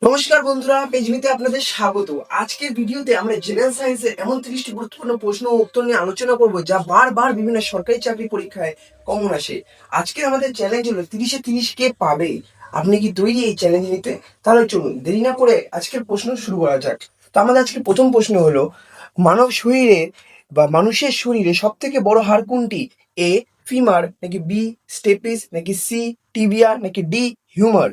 নমস্কার বন্ধুরা, পেজমিতে আপনাদের স্বাগত। আজকের ভিডিওতে আমরা জেনারেল সায়েন্সের এমন 30টি গুরুত্বপূর্ণ প্রশ্ন ও উত্তর নিয়ে আলোচনা করব যা বারবার বিভিন্ন সরকারি চাকরি পরীক্ষায় কমন আসে। আজকে আমাদের চ্যালেঞ্জ হলো 30-এ 30 কে পাবে। আপনি কি তৈরি এই চ্যালেঞ্জ নিতে? তাহলে চলুন দেরি না করে আজকের প্রশ্ন শুরু করা যাক। তো আমাদের আজকে প্রথম প্রশ্ন হলো, মানব শরীরে বা মানুষের শরীরে সব থেকে বড় হাড় কোনটি? এ ফিমার, নাকি বি স্টেপিস, নাকি সি টিবিয়া, নাকি ডি হিউমার?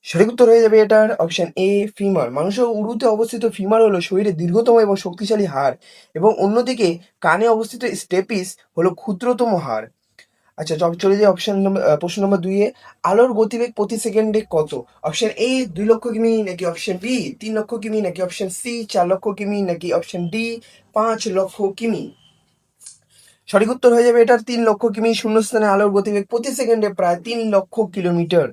সঠিক উত্তর হয়ে যাবে এটার অপশন এ ফিমার। মানুষের উরুতে অবস্থিত ফিমার হলো শরীরের দীর্ঘতম এবং শক্তিশালী হাড়, এবং অন্যদিকে কানে অবস্থিত স্টেপিস হলো ক্ষুদ্রতম হাড়। আচ্ছা, চলে যাই প্রশ্ন নম্বর 2-এ। আলোর গতিবেগ প্রতি সেকেন্ডে কত? অপশন এ 2 লক্ষ কিমি, নাকি অপশন বি 3 লক্ষ কিমি, নাকি অপশন সি 4 লক্ষ কিমি, নাকি অপশন ডি 5 লক্ষ কিমি? সঠিক উত্তর হয়ে যাবে এটার 3 লক্ষ কিমি। শূন্যস্থানে আলোর গতিবেগ প্রতি সেকেন্ডে প্রায় 3 লক্ষ কিলোমিটার।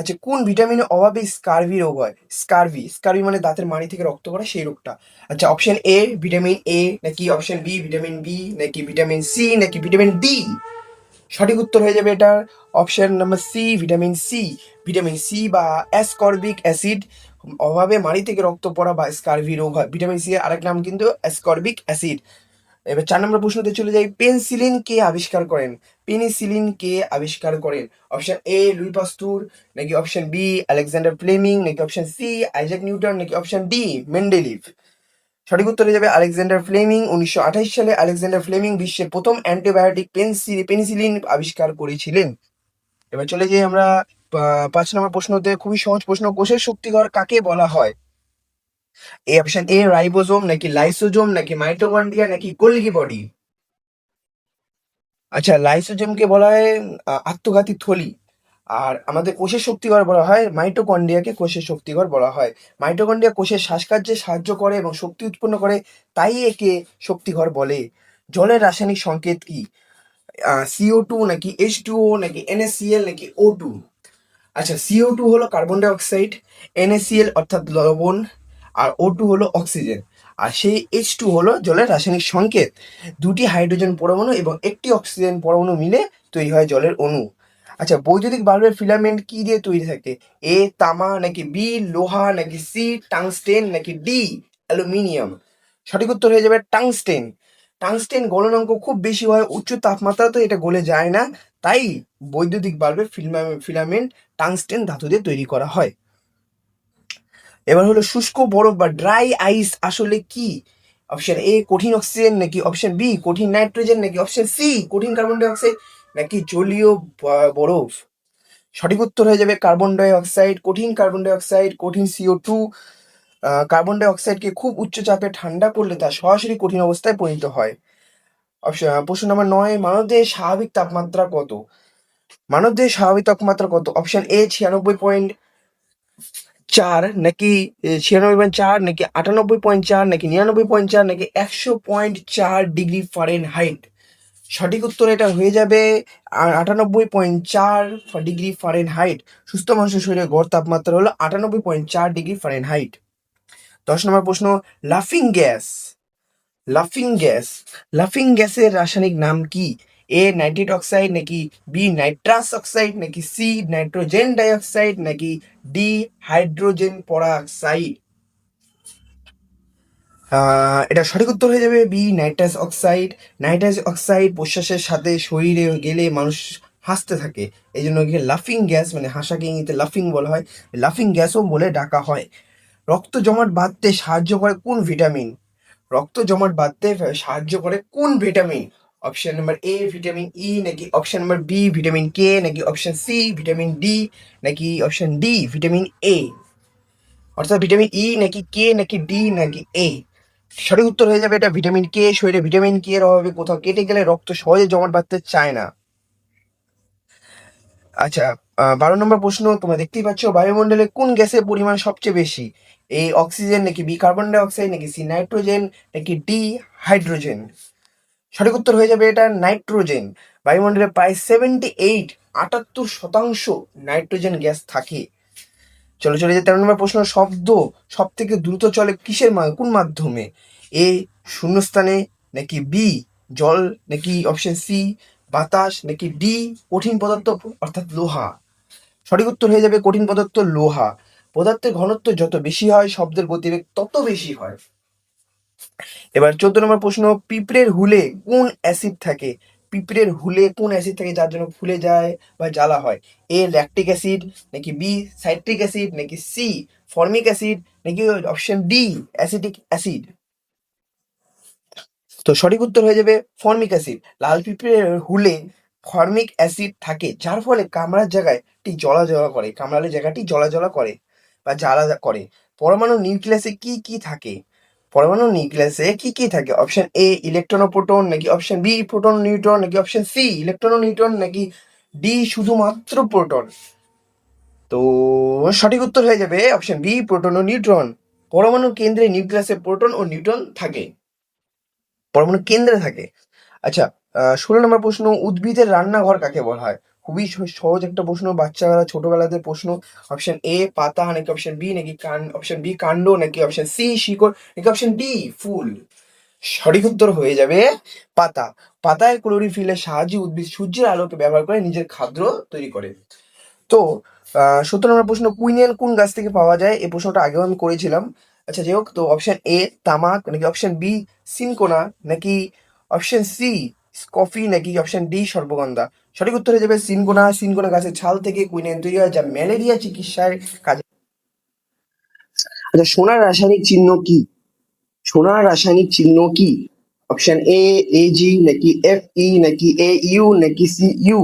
আচ্ছা, কোন ভিটামিনের অভাবে স্কারভি রোগ হয়? স্কারভি মানে দাঁতের মাড়ি থেকে রক্ত পড়ে, সেই রোগটা। আচ্ছা, অপশন এ ভিটামিন এ, নাকি অপশন বি ভিটামিন বি, নাকি ভিটামিন সি, নাকি ভিটামিন ডি? সঠিক উত্তর হয়ে যাবে এটার option number C vitamin C. Vitamin C বা অ্যাসকর্বিক অ্যাসিড অভাবে মাড়ি থেকে রক্ত পড়া বা স্কারভি রোগ হয়। ভিটামিন সি এর আরেক নাম কিন্তু অ্যাসকর্বিক অ্যাসিড। এবার 4 নম্বর প্রশ্নতে চলে যাই। পেনিসিলিন কে আবিষ্কার করেন? পেনিসিলিন কে আবিষ্কার করেন? অপশন এ লুই পাস্তুর, নাকি অপশন বি আলেকজান্ডার ফ্লেমিং, নাকি অপশন সি আইজাক নিউটন, নাকি অপশন ডি মেন্ডেলিভ? সঠিক উত্তর হয়ে যাবে আলেকজান্ডার ফ্লেমিং। 1928 সালে আলেকজান্ডার ফ্লেমিং বিশ্বের প্রথম অ্যান্টিবায়োটিক পেনিসিলিন আবিষ্কার করেছিলেন। এবার চলে যাই আমরা 5 নম্বর প্রশ্নতে। খুবই সহজ প্রশ্ন। কোষের শক্তিঘর কাকে বলা হয়? এ অপশন এ রাইবোজোম, নাকি লাইসোজোম, নাকি মাইটোকন্ড্রিয়া, নাকি গোলগি বডি? আচ্ছা, লাইসোজোমকে বলা হয় আত্মঘাতী থলি। আর আমাদের কোষের শক্তিঘর বলা হয় মাইটোকন্ড্রিয়াকে কোষের শক্তিঘর বলা হয়। মাইটোকন্ড্রিয়া কোষের শ্বাসকার্যে সাহায্য করে এবং শক্তি উৎপন্ন করে, তাই একে শক্তিঘর বলে। জলের রাসায়নিক সংকেত কি? CO2, নাকি H2O, নাকি NaCl, নাকি O2? আচ্ছা, CO2 হলো কার্বন ডাই অক্সাইড, NaCl অর্থাৎ লবণ, আর O2 হলো অক্সিজেন, আর সেই H2 হলো জলের রাসায়নিক সংকেত। 2টি হাইড্রোজেন পরমাণু এবং একটি অক্সিজেন পরমাণু মিলে তৈরি হয় জলের অণু। আচ্ছা, বৈদ্যুতিক বাল্বের ফিলামেন্ট কি দিয়ে তৈরি থাকে? এ তামা, নাকি বি লোহা, নাকি সি টাংস্টেন, নাকি ডি অ্যালুমিনিয়াম? সঠিক উত্তর হয়ে যাবে টাংস্টেন। টাংস্টেন গলনাঙ্ক খুব বেশি হয়, উচ্চ তাপমাত্রা তো এটা গলে যায় না, তাই বৈদ্যুতিক বাল্বের ফিলামেন্ট টাংস্টেন ধাতু দিয়ে তৈরি করা হয়। এবার হলো, শুষ্ক বরফ বা ড্রাই আইস আসলে কি? অপশন এ কঠিন অক্সিজেন, নাকি অপশন বি কঠিন নাইট্রোজেন, নাকি অপশন সি কঠিন কার্বন ডাই অক্সাইড, নাকি জলীয় বরফ? সঠিক উত্তর হয়ে যাবে কার্বন ডাই অক্সাইড। কঠিন কার্বন ডাই অক্সাইড, কঠিন CO2। কার্বন ডাই অক্সাইডকে খুব উচ্চ চাপে ঠান্ডা করলে তা সরাসরি কঠিন অবস্থায় পরিণত হয়। প্রশ্ন নম্বর 9। মানবদেহের স্বাভাবিক তাপমাত্রা কত? মানবদেহের স্বাভাবিক তাপমাত্রা কত? অপশন এ 96.4, নাকি 96.4, নাকি 98.4, নাকি 99.4, নাকি 100.4 ডিগ্রি ফারেনহাইট? সঠিক উত্তর এটা হয়ে যাবে 98.4 ডিগ্রি ফারেনহাইট। সুস্থ মানুষের শরীরে গড় তাপমাত্রা হলো 98.4 ডিগ্রি ফারেনহাইট। 10 নম্বর প্রশ্ন। লাফিং গ্যাস লাফিং গ্যাস লাফিং গ্যাসের রাসায়নিক নাম কি? এ নাইট্রিক অক্সাইড, নাকি বি নাইট্রাস অক্সাইড, নাকি সি নাইট্রোজেন ডাইঅক্সাইড, নাকি ডি হাইড্রোজেন পরাক্সাইড? এটা সঠিক উত্তর হয়ে যাবে B nitrous oxide. Nitrous oxide প্রশ্বাসের সাথে শরীরে গেলে মানুষ হাসতে থাকে, এই জন্য একে লাফিং গ্যাস, মানে হাসাকে ইংরেজিতে লাফিং বলা হয়, লাফিং গ্যাসও বলে ডাকা হয়। রক্ত জমাট বাঁধতে সাহায্য করে কোন ভিটামিন? রক্ত জমাট বাঁধতে সাহায্য করে কোন ভিটামিন? Option number A vitamin E, নাকি option number B vitamin K, নাকি অপশন সি ভিটামিন ডি, নাকি অপশন ডি ভিটামিন এ? অর্থাৎ ভিটামিন ই, নাকি কে, নাকি ডি, নাকি এ? সঠিক উত্তর হয়ে যাবে এটা ভিটামিন কে। শরীরে ভিটামিন কে এর অভাবে কোথাও কেটে গেলে রক্ত সহজে জমাট বাঁধতে চায় না। আচ্ছা, 12 নম্বর প্রশ্ন। তোমরা দেখতেই পাচ্ছ, বায়ুমণ্ডলে কোন গ্যাসের পরিমাণ সবচেয়ে বেশি? এ অক্সিজেন, নাকি বি কার্বন ডাই অক্সাইড, নাকি সি নাইট্রোজেন, নাকি ডি হাইড্রোজেন? সঠিক উত্তর হয়ে যাবে এটা নাইট্রোজেন। বায়ুমণ্ডলে প্রায় 78 নাইট্রোজেন গ্যাস থাকে। চলে যে 13 নম্বর প্রশ্ন। শব্দ সব থেকে দ্রুত চলে কোন মাধ্যমে? এ শূন্যস্থানে, নাকি বি জল, নাকি অপশন সি বাতাস, নাকি ডি কঠিন পদার্থ অর্থাৎ লোহা? সঠিক উত্তর হয়ে যাবে কঠিন পদার্থ লোহা। পদার্থের ঘনত্ব যত বেশি হয় শব্দের গতিবেগ তত বেশি হয়। এবার 14 নম্বর প্রশ্ন, পিঁপড়ের হুলে কোন অ্যাসিড থাকে? পিঁপড়ের হুলে কোন অ্যাসিড থাকে যার জন্য ফুলে যায় বা জ্বালা হয়? এ ল্যাকটিক অ্যাসিড, নাকি বি সাইট্রিক অ্যাসিড, নাকি সি ফর্মিক অ্যাসিড, নাকি অপশন ডি অ্যাসিটিক অ্যাসিড? তো সঠিক উত্তর হয়ে যাবে ফর্মিক অ্যাসিড। লাল পিঁপড়ের হুলে ফর্মিক অ্যাসিড থাকে যার ফলে কামড়ার জায়গাটি জ্বলা করে, কামড়ালে জায়গাটি জ্বলা করে বা জ্বালা করে। পরমাণু নিউক্লিয়াসে কি কি থাকে? পরমাণু নিউক্লিয়াসে কি কি থাকে? অপশন এ ইলেকট্রন ও প্রোটন, নাকি অপশন বি প্রোটন ও নিউট্রন, নাকি অপশন সি ইলেকট্রন ও নিউট্রন, নাকি ডি শুধুমাত্র প্রোটন? তো সঠিক উত্তর হয়ে যাবে অপশন বি প্রোটন ও নিউট্রন। পরমাণুর কেন্দ্রে নিউক্লিয়াসে প্রোটন ও নিউট্রন থাকে, পরমাণু কেন্দ্রে থাকে। আচ্ছা, 16 নম্বর প্রশ্ন, উদ্ভিদের রান্নাঘর কাকে বলা হয়? খুবই সহজ একটা প্রশ্ন, বাচ্চাবেলা ছোটবেলাতে প্রশ্ন। অপশন এ পাতা, নাকি অপশন বি নাকি অপশন বি কাণ্ড, নাকি অপশন সি শিকড়, নাকি অপশন ডি ফুল? সঠিক উত্তর হয়ে যাবে পাতা। পাতায় ক্লোরোফিলের সাহায্যে উদ্ভিদ সূর্যের আলোকে ব্যবহার করে নিজের খাদ্য তৈরি করে। তো 17 নম্বর প্রশ্ন, কুইনিয়ান কোন গাছ থেকে পাওয়া যায়? এই প্রশ্নটা আগেও আমি করেছিলাম। আচ্ছা যাই হোক, তো অপশন এ তামাক, নাকি অপশন বি সিনকোনা, নাকি অপশন সি কফি, নাকি অপশন ডি সর্পগন্ধা? সঠিক উত্তর হয়ে যাবে সিনকোনা। সিনকোনা গাছের ছাল থেকে কুইনিয়ান তৈরি হয় যা ম্যালেরিয়া চিকিৎসায় কাজে। আচ্ছা, সোনার রাসায়নিক চিহ্ন কি? সোনার রাসায়নিক চিহ্ন কি? অপশন এ এজি, নাকি এফ ই, নাকি এ ইউ, নাকি সি ইউ?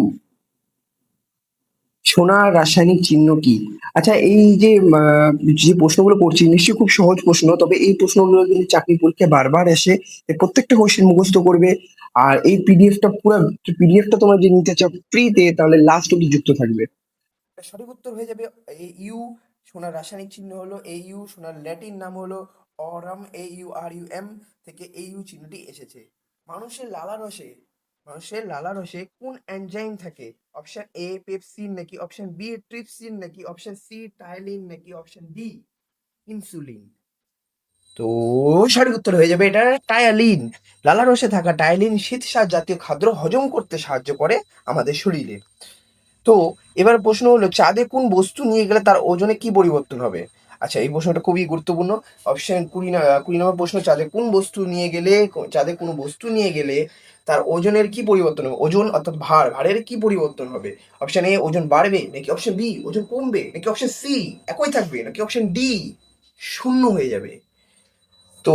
সোনার রাসায়নিক চিহ্ন কি? আচ্ছা, এই যে যে প্রশ্নগুলো করছি নিশ্চয়ই খুব সহজ প্রশ্ন, তবে এই প্রশ্নগুলো কিন্তু চাকরি পরীক্ষায় বারবার এসে এর প্রত্যেকটা কোশ্চেন মুখস্থ করবে। আর এই পিডিএফটা তোমরা যে নিতে চাও ফ্রিতে, তাহলে লাস্ট অব্দি যুক্ত থাকবে। সঠিক উত্তর হয়ে যাবে এ ইউ। সোনার রাসায়নিক চিহ্ন হলো এ ইউ। সোনার ল্যাটিন নাম হলো aurum, A U R U M থেকে এই ইউ চিহ্নটি এসেছে। মানুষের লালারসে মানুষের লালারসে কোন এনজাইম থাকে? অপশন এ পেপসিন, নাকি অপশন বি ট্রিপসিন, নাকি অপশন সি টাইলিন, নাকি অপশন ডি ইনসুলিন? তো সঠিক উত্তর হয়ে যাবে এটা টায়ালিন। লালারসে থাকা টায়ালিন শ্বেতসার জাতীয় খাদ্য হজম করতে সাহায্য করে আমাদের শরীরে। তো এবার প্রশ্ন হলো, চাঁদে কোন বস্তু নিয়ে গেলে তার ওজনে কি পরিবর্তন হবে? আচ্ছা, এই প্রশ্নটা খুবই গুরুত্বপূর্ণ। অপশন 20 নম্বর প্রশ্ন, চাঁদে কোনো বস্তু নিয়ে গেলে তার ওজনের কি পরিবর্তন হবে? ওজন অর্থাৎ ভারের কি পরিবর্তন হবে? অপশন এ ওজন বাড়বে, নাকি অপশন বি ওজন কমবে, নাকি অপশন সি একই থাকবে, নাকি অপশন ডি শূন্য হয়ে যাবে? তো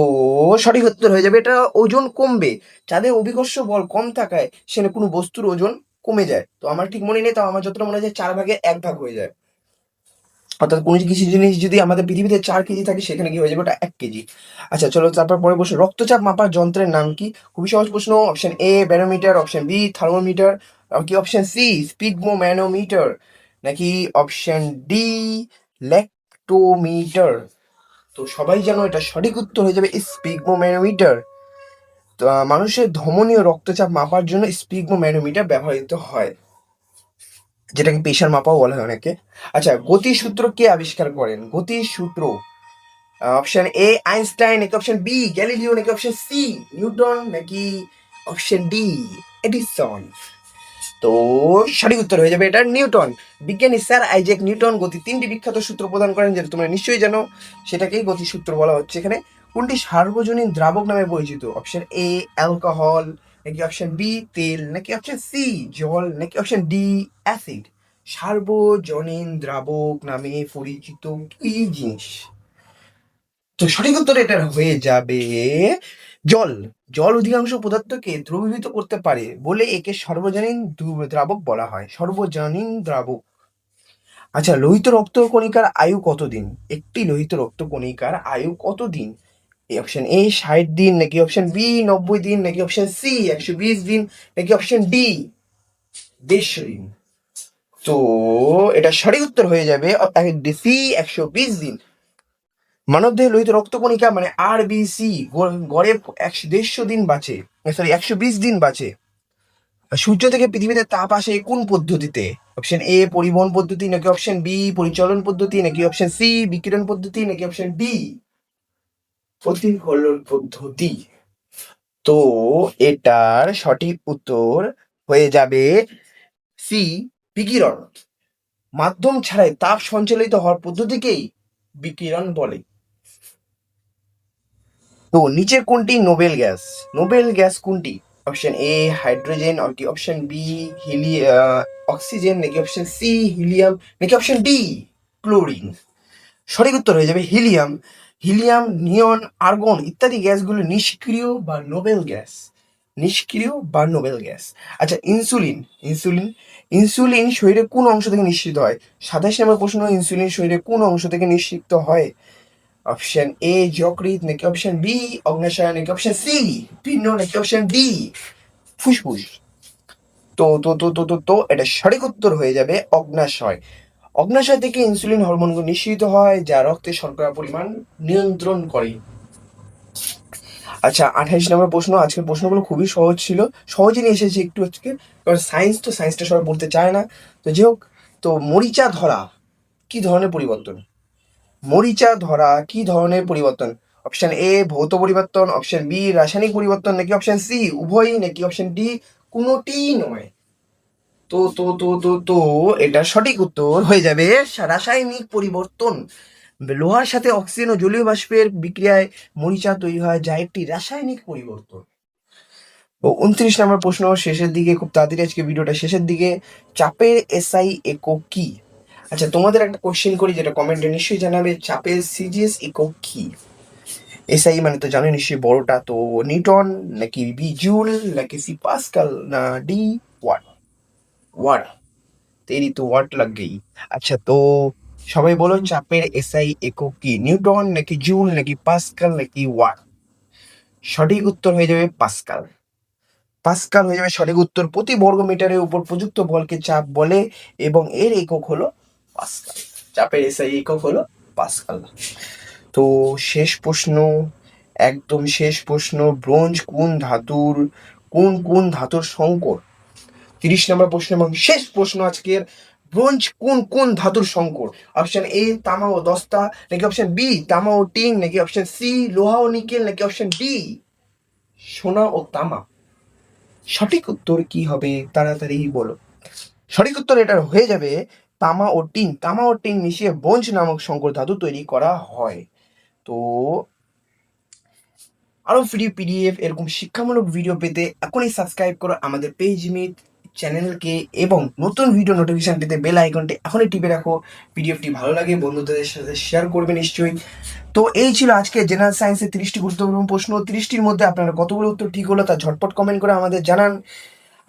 সঠিক উত্তর হয়ে যাবে এটা ওজন কমবে। চাঁদে অভিকর্ষ বল কম থাকায় সেখানে কোনো বস্তুর ওজন কমে যায়। তো আমার ঠিক মনে নেই, তাও আমার যতটা মনে হয় যে 4 ভাগের 1 ভাগ হয়ে যায়। অর্থাৎ কোনো কিছু জিনিস যদি আমাদের পৃথিবীতে 4 কেজি থাকে, সেখানে কি হয়ে যাবে ওটা 1 কেজি। আচ্ছা চলো, তারপর পরে প্রশ্ন, রক্তচাপ মাপার যন্ত্রের নাম কি? খুবই সহজ প্রশ্ন। Option A barometer, option B thermometer, কি অপশন সি স্পিগমোম্যানোমিটার, নাকি অপশন ডি ল্যাক্টোমিটার? তো সবাই জানো এটা সঠিক উত্তর হয়ে যাবে স্পিগমোম্যানোমিটার। তো মানুষের ধমনীয় রক্তচাপ মাপার জন্য স্পিগমোম্যানোমিটার ব্যবহৃত হয়, যেটাকে প্রেশার মাপাও বলা হয় অনেকে। আচ্ছা, গতির সূত্র কে আবিষ্কার করেন? গতির সূত্র অপশন এ আইনস্টাইন, নাকি অপশন বি গ্যালিলিও, নাকি অপশন সি নিউটন, নাকি অপশন ডি এডিসন? তো সঠিক উত্তর হয়ে যাবে এটা নিউটন। বিজ্ঞানী স্যার আইজ্যাক নিউটন গতি 3টি বিখ্যাত সূত্র প্রদান করেন, যেটা তোমরা নিশ্চয়ই জানো, সেটাকেই গতির সূত্র বলা হচ্ছে এখানে। কোনটি সার্বজনীন দ্রাবক নামে পরিচিত? অপশন এ অ্যালকোহল, নাকি অপশন বি তেল, নাকি অপশন সি জল, নাকি অপশন ডি অ্যাসিড? সার্বজনীন দ্রাবক নামে পরিচিত কি জিনিস? তো সঠিক উত্তর এটা হয়ে যাবে জল। জল অধিকাংশ পদার্থকে দ্রবীভূত করতে পারে বলে একে সর্বজনীন দ্রাবক বলা হয়, সর্বজনীন দ্রাবক। আচ্ছা, লোহিত রক্ত কণিকার আয়ু কতদিন? একটি লোহিত রক্ত কণিকার আয়ু কতদিন? অপশন এ 60 দিন, নাকি অপশন বি 90 দিন, নাকি অপশন সি 120 দিন, নাকি অপশন ডি 150 দিন? তো এটা সঠিক উত্তর হয়ে যাবে সি 120 দিন। মানবদেহে লোহিত রক্তকণিকা মানে আরবিসি গড়ে 150 দিন বাঁচে, সরি 120 দিন বাঁচে। সূর্য থেকে পৃথিবীতে তাপ আসে কোন পদ্ধতিতে? অপশন এ পরিবহন পদ্ধতি, নাকি অপশন বি পরিচলন পদ্ধতি, নাকি অপশন সি বিকিরণ পদ্ধতি, নাকি অপশন ডি প্রতিফলন পদ্ধতি? তো এটার সঠিক উত্তর হয়ে যাবে সি বিকিরণ। মাধ্যম ছাড়াই তাপ সঞ্চালিত হওয়ার পদ্ধতিকেই বিকিরণ বলে। তো নিচের কোনটি নোবেল গ্যাস? নোবেল গ্যাস কোনটি? অপশন এ হাইড্রোজেন, নাকি অপশন বি অক্সিজেন, নাকি অপশন সি হিলিয়াম, নাকি অপশন ডি ক্লোরিন? সঠিক উত্তর হয়ে যাবে হিলিয়াম। হিলিয়াম, নিয়ন, আর্গন ইত্যাদি গ্যাসগুলো নিষ্ক্রিয় বা নোবেল গ্যাস। নিষ্ক্রিয় বা নোবেল গ্যাস। আচ্ছা, ইনসুলিন। ইনসুলিন ইনসুলিন শরীরে কোন অংশ থেকে নিঃসৃত হয়? 27 নম্বর প্রশ্ন, ইনসুলিন শরীরে কোন অংশ থেকে নিঃসৃত হয়? অপশন এ যকৃৎ, নাকি অপশন বি অগ্ন্যাশয়, নাকি অপশন সি পিণ্ড, নাকি অপশন ডি ফুসফুস? তো এটা সঠিক উত্তর হয়ে যাবে অগ্ন্যাশয়। অগ্ন্যাশয় থেকে ইনসুলিন হরমোনগুলো নিঃসৃত হয়, যা রক্তে শর্করার পরিমাণ নিয়ন্ত্রণ করে। আচ্ছা, 28 নম্বর প্রশ্ন। আজকের প্রশ্নগুলো খুবই সহজ ছিল, সহজে নিয়ে এসেছি একটু আজকে, কারণ সায়েন্সটা সবাই পড়তে চায় না। তো যাই হোক, তো মরিচা ধরা কি ধরনের পরিবর্তন? মরিচা ধরা কি ধরনের পরিবর্তন? অপশন এ ভৌত পরিবর্তন, অপশন বি রাসায়নিক পরিবর্তন, নাকি অপশন সি উভয়ই, নাকি অপশন ডি কোনোটিই নয়? তো এটা সঠিক উত্তর হয়ে যাবে রাসায়নিক পরিবর্তন। লোহার সাথে অক্সিজেন ও জলীয় বাষ্পের বিক্রিয়ায় মরিচা তৈরি হয়, যা একটি রাসায়নিক পরিবর্তন। ও 29 নম্বর প্রশ্ন, শেষের দিকে, খুব তাড়াতাড়ি আজকে ভিডিওটা শেষের দিকে। চাপের এসআই একক কি? আচ্ছা, তোমাদের একটা কোশ্চেন করি, যেটা কমেন্টে নিশ্চয়ই জানাবে, চাপের সিজিএস একক কি? এসআই মানে তো জানো নিশ্চয়ই, বড়টা। তো নিউটন, নাকি বি জুল, নাকি সি পাস্কাল, না ডি ওয়াট? ওয়াট। তেরি তো ওয়াট লাগ গই। আচ্ছা, তো সবাই বলো, চাপের এসআই একক কি? নিউটন, নাকি জুল, নাকি পাস্কাল, নাকি ওয়াট? সঠিক উত্তর হয়ে যাবে পাস্কাল। পাস্কাল হয়ে যাবে সঠিক উত্তর। প্রতি বর্গ মিটারের উপর প্রযুক্ত বলকে চাপ বলে, এবং এর একক হলো পাস্কাল। চাপের এসআই একক হলো পাস্কাল। তো শেষ প্রশ্ন, একদম শেষ প্রশ্ন, ব্রোঞ্জ কোন ধাতুর সংকর? 30 নম্বর প্রশ্ন এবং শেষ প্রশ্ন আজকের, ব্রোঞ্জ কোন ধাতুর সংকর? অপশন এ তামা ও দস্তা, নাকি অপশন বি তামা ও টিন, নাকি অপশন সি লোহা ও নিকেল, নাকি অপশন ডি সোনা ও তামা? সঠিক উত্তর কি হবে তাড়াতাড়ি বলো। সঠিক উত্তর এটা হয়ে যাবে তামা ও টিন। তামা ও টিন মিশিয়ে ব্রোঞ্জ নামক সংকর ধাতু তৈরি করা হয়। তো আরো ফ্রি পিডিএফ এরকম শিক্ষামূলক ভিডিও পেতে এখনই সাবস্ক্রাইব করো আমাদের পেজ মিট চ্যানেলকে, এবং নতুন ভিডিও নোটিফিকেশন পেতে বেল আইকনটি এখনই টিপে রাখো। পিডিএফটি ভালো লাগে বন্ধুদের সাথে শেয়ার করবে নিশ্চয়ই। তো এই ছিল আজকে জেনারেল সায়েন্সের 30টি গুরুত্বপূর্ণ প্রশ্ন। 30টির মধ্যে আপনারা কতগুলো উত্তর ঠিক হলো তা ঝটপট কমেন্ট করে আমাদের জানান।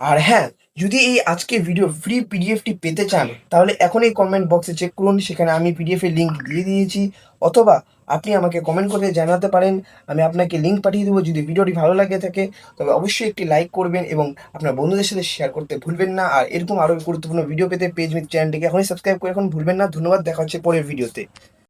আর হ্যাঁ, যদি এই আজকের ভিডিও ফ্রি পিডিএফটি পেতে চান, তাহলে এখনই কমেন্ট বক্সে চেক করুন, সেখানে আমি পিডিএফ এর লিঙ্ক দিয়ে দিয়েছি। অথবা আপনি আমাকে কমেন্ট করে জানাতে পারেন, আমি আপনাকে লিঙ্ক পাঠিয়ে দেবো। যদি ভিডিওটি ভালো লাগে থাকে, তবে অবশ্যই একটি লাইক করবেন এবং আপনার বন্ধুদের সাথে শেয়ার করতে ভুলবেন না। আর এরকম আরও গুরুত্বপূর্ণ ভিডিও পেতে পেজ মিট চ্যানেলটিকে এখনই সাবস্ক্রাইব করে এখন ভুলবেন না। ধন্যবাদ, দেখা হচ্ছে পরের ভিডিওতে।